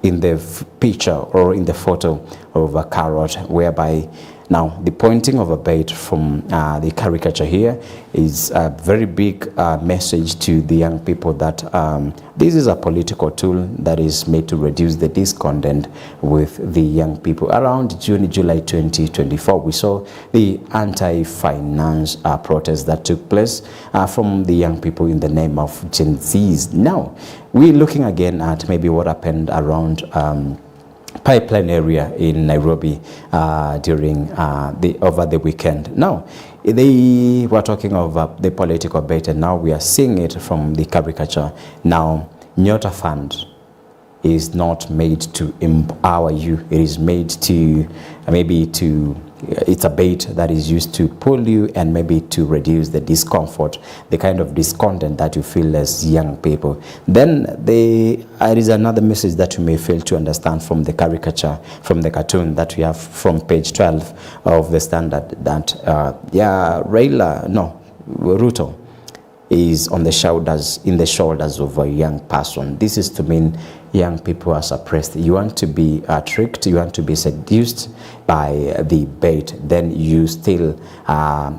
in the picture or in the photo of a carrot, whereby now the pointing of a bait from the caricature here is a very big message to the young people that this is a political tool that is made to reduce the discontent with the young people. Around July 2024, we saw the anti-finance protest that took place from the young people in the name of Gen Zs. Now, we're looking again at maybe what happened around Pipeline area in Nairobi during over the weekend. Now, they were talking of the political bait, and now we are seeing it from the caricature. Now, Nyota Fund is not made to empower you. It is made to it's a bait that is used to pull you and maybe to reduce the discomfort, the kind of discontent that you feel as young people. Then there is another message that you may fail to understand from the caricature, from the cartoon that we have from page 12 of the Standard, that Ruto is on the shoulders of a young person. This is to mean young people are suppressed. You want to be tricked, you want to be seduced by the bait, then you still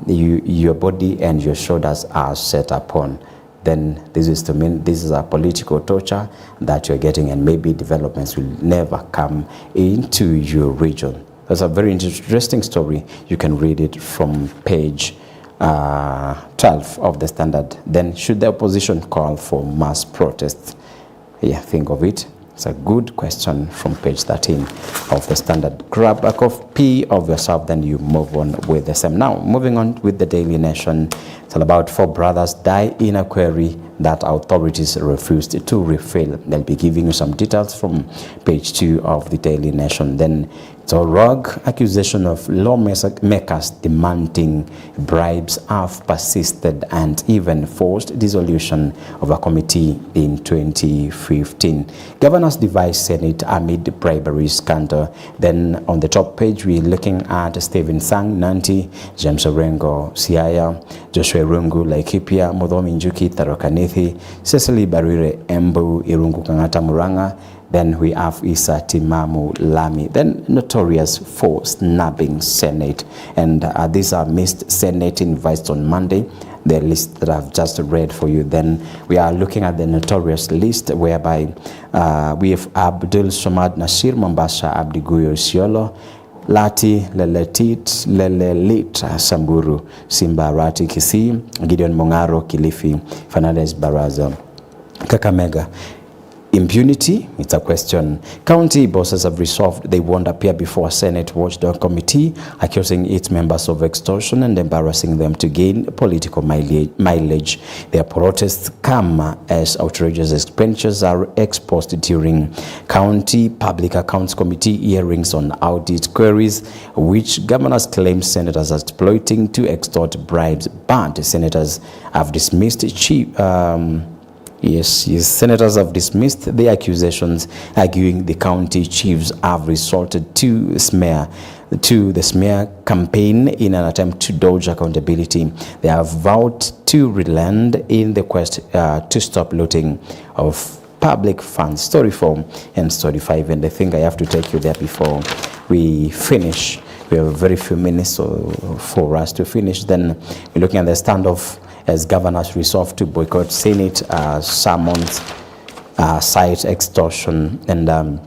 your body and your shoulders are set upon. Then this is to mean this is a political torture that you're getting, and maybe developments will never come into your region. That's a very interesting story. You can read it from page 12 of the Standard. Then, should the opposition call for mass protests? Yeah, think of it. It's a good question from page 13 of the Standard. Grab a copy of yourself, then you move on with the same. Now, moving on with the Daily Nation. It's all about 4 brothers die in a quarry that authorities refused to refill. They'll be giving you some details from page 2 of the Daily Nation. Then it's a rogue accusation of lawmakers demanding bribes have persisted and even forced dissolution of a committee in 2015. Governors devise Senate amid bribery scandal. Then on the top page, we're looking at Stephen Sang, Nanti, James Orengo, Siaya, Joshua Rungu, Laikipia, Mudhomi Njuki, Tharaka-Nithi, Cecily Barire, Embu, Irungu Kangata Muranga. Then we have Isa Timamu Lami, then notorious for snubbing Senate. And these are missed Senate invites on Monday, the list that I've just read for you. Then we are looking at the notorious list, whereby we have Abdul Somad Nasir, Mombasa, Abdi Guyo Isiolo, Lati Lelelit Samburu, Simba Rati Kisii, Gideon Mongaro Kilifi, Fernandez Baraza, Kakamega. impunity? It's a question. County bosses have resolved they won't appear before a Senate watchdog committee, accusing its members of extortion and embarrassing them to gain political mileage. Their protests come as outrageous expenditures are exposed during County Public Accounts Committee hearings on audit queries, which governors claim senators are exploiting to extort bribes. But senators have dismissed senators have dismissed the accusations, arguing the county chiefs have resorted to the smear campaign in an attempt to dodge accountability. They have vowed to relent in the quest to stop looting of public funds. Story 4 and story 5, and I think I have to take you there before we finish. We have very few minutes for us to finish. Then we're looking at the standoff as governors resolve to boycott Senate summons, cite extortion, and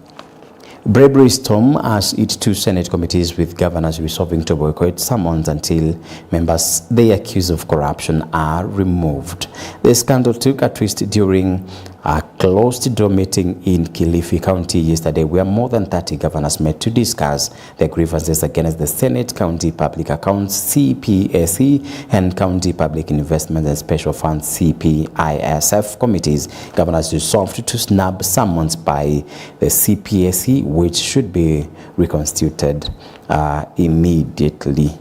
bravery storm as its 2 Senate committees with governors resolving to boycott summons until members they accuse of corruption are removed. The scandal took a twist during a closed-door meeting in Kilifi County yesterday, where more than 30 governors met to discuss their grievances against the Senate, County Public Accounts (CPAC), and County Public Investments and Special Funds (CPISF) committees. Governors resolved to snub summons by the CPAC, which should be reconstituted immediately.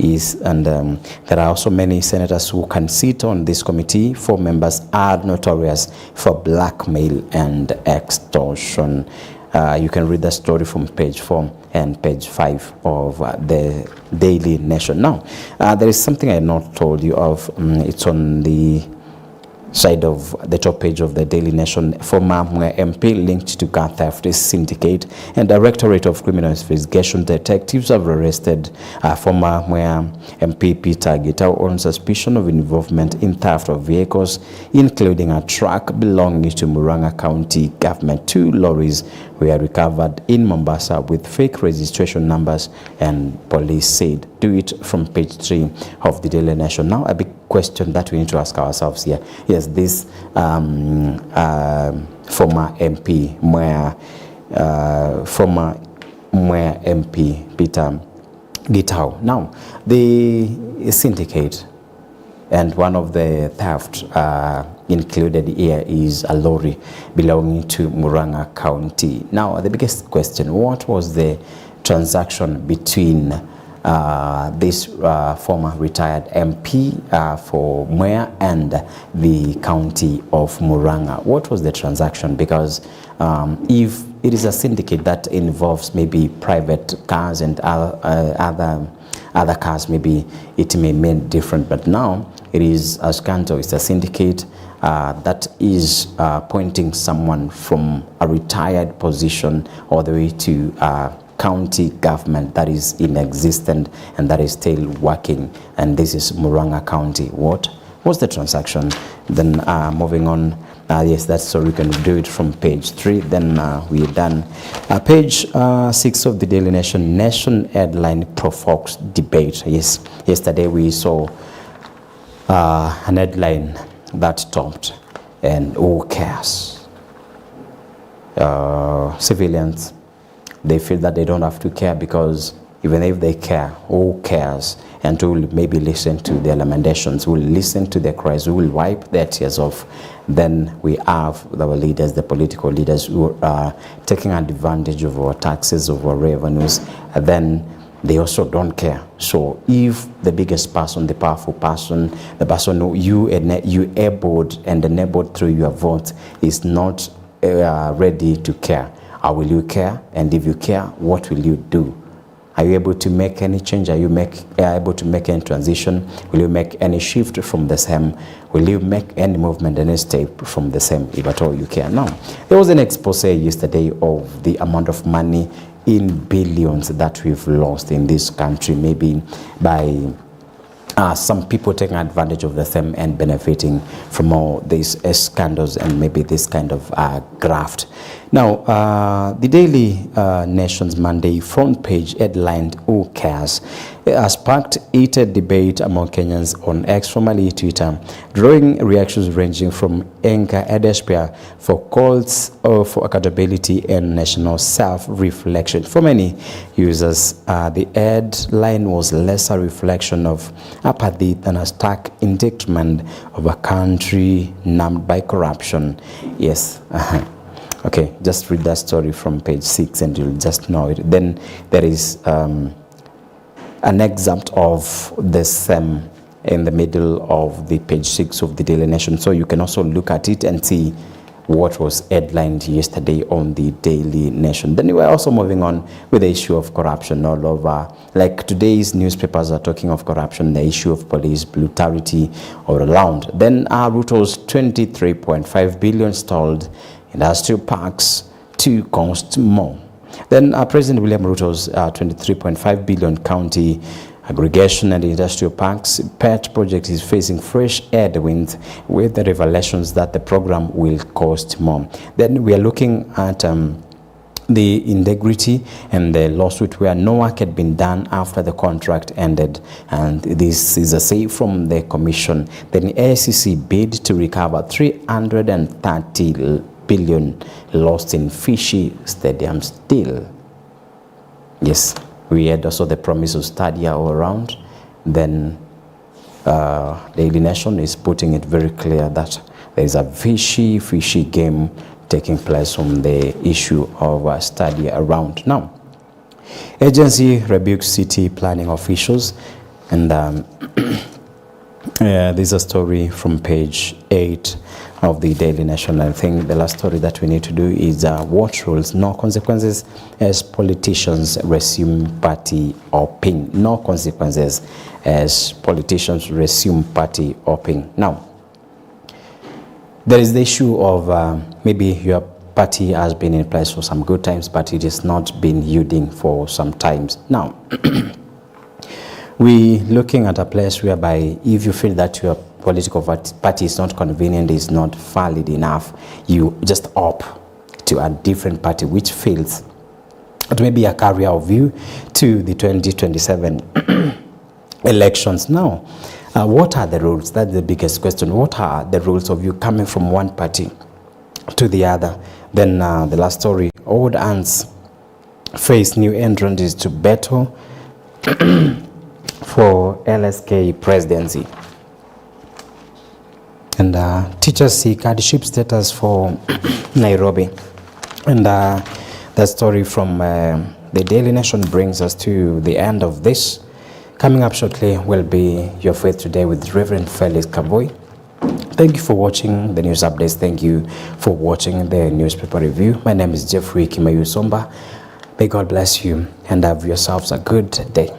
There are also many senators who can sit on this committee. 4 members are notorious for blackmail and extortion. You can read the story from page 4 and page 5 of the Daily Nation. Now, there is something I had not told you of. It's on the side of the top page of the Daily Nation. Former Mwea MP linked to car theft syndicate, and Directorate of Criminal Investigation detectives have arrested former Mwea MP Peter Gitau on suspicion of involvement in theft of vehicles, including a truck belonging to Murang'a County government. 2 lorries were recovered in Mombasa with fake registration numbers, and police said. Do it from page 3 of the Daily Nation. Now, a big question that we need to ask ourselves here. Yes, this former MP, former Mwea MP Peter Gitau. Now, the syndicate, and one of the theft included here is a lorry belonging to Murang'a County. Now, the biggest question: what was the transaction between this former retired MP for Mwea and the county of Murang'a? What was the transaction? Because if it is a syndicate that involves maybe private cars and other cars, maybe it may mean different. But now it is a scandal. It's a syndicate that is pointing someone from a retired position all the way to county government that is inexistent and that is still working, and this is Murang'a County. What was the transaction? Then moving on, yes, that's so we can do it from page 3. Then we are done. Page 6 of the Daily Nation headline provokes debate. Yes, yesterday we saw an headline that topped, and who cares? Civilians, they feel that they don't have to care, because even if they care, who cares? And who will maybe listen to their lamentations, who will listen to their cries, who will wipe their tears off. Then we have our leaders, the political leaders, who are taking advantage of our taxes, of our revenues, and then they also don't care. So if the biggest person, the powerful person, the person who you enabled and enabled through your vote is not ready to care, how will you care? And if you care, what will you do? Are you able to make any change? Are you able to make any transition? Will you make any shift from the same? Will you make any movement, any step from the same, if at all you care? Now, there was an expose yesterday of the amount of money in billions that we've lost in this country, maybe by some people taking advantage of the same and benefiting from all these scandals and maybe this kind of graft. Now, the Daily Nation's Monday front page headlined, who cares? has sparked heated debate among Kenyans on X, formerly Twitter, drawing reactions ranging from anger and despair for calls for accountability and national self-reflection. For many users, the headline was less a reflection of apathy than a stark indictment of a country numbed by corruption. Yes. Okay, just read that story from page 6 and you'll just know it. Then there is an excerpt of the same in the middle of the page 6 of the Daily Nation. So you can also look at it and see what was headlined yesterday on the Daily Nation. Then we are also moving on with the issue of corruption all over. Like today's newspapers are talking of corruption, the issue of police brutality all around. Then Ruto's 23.5 billion stalled industrial parks to cost more. Then President William Ruto's 23.5 billion county aggregation and industrial parks PET project is facing fresh headwinds with the revelations that the program will cost more. Then we are looking at the integrity and the lawsuit where no work had been done after the contract ended, and this is a say from the commission. Then the AICC bid to recover 330 billion lost in fishy stadiums deal. Yes, we had also the promise of stadia all around. Then Daily Nation is putting it very clear that there is a fishy game taking place on the issue of stadia around. Now, agency rebukes city planning officials, and there's a story from page 8 of the Daily Nation. I think the last story that we need to do is what rules, no consequences as politicians resume party hopping. No consequences as politicians resume party hopping. Now, there is the issue of maybe your party has been in place for some good times, but it has not been yielding for some times. Now, we're looking at a place whereby if you feel that your political party is not convenient, is not valid enough, you just opt to a different party which feels it may be a carrier of you to the 2027 elections. Now, what are the rules? That's the biggest question. What are the rules of you coming from one party to the other? Then the last story, old ants face new entrants to battle for LSK presidency. And teachers seek hardship status for Nairobi. And that story from the Daily Nation brings us to the end of this. Coming up shortly will be Your Faith Today with Reverend Felix Kaboy. Thank you for watching the news updates. Thank you for watching the newspaper review. My name is Jeffrey Kimayu Somba. May God bless you and have yourselves a good day.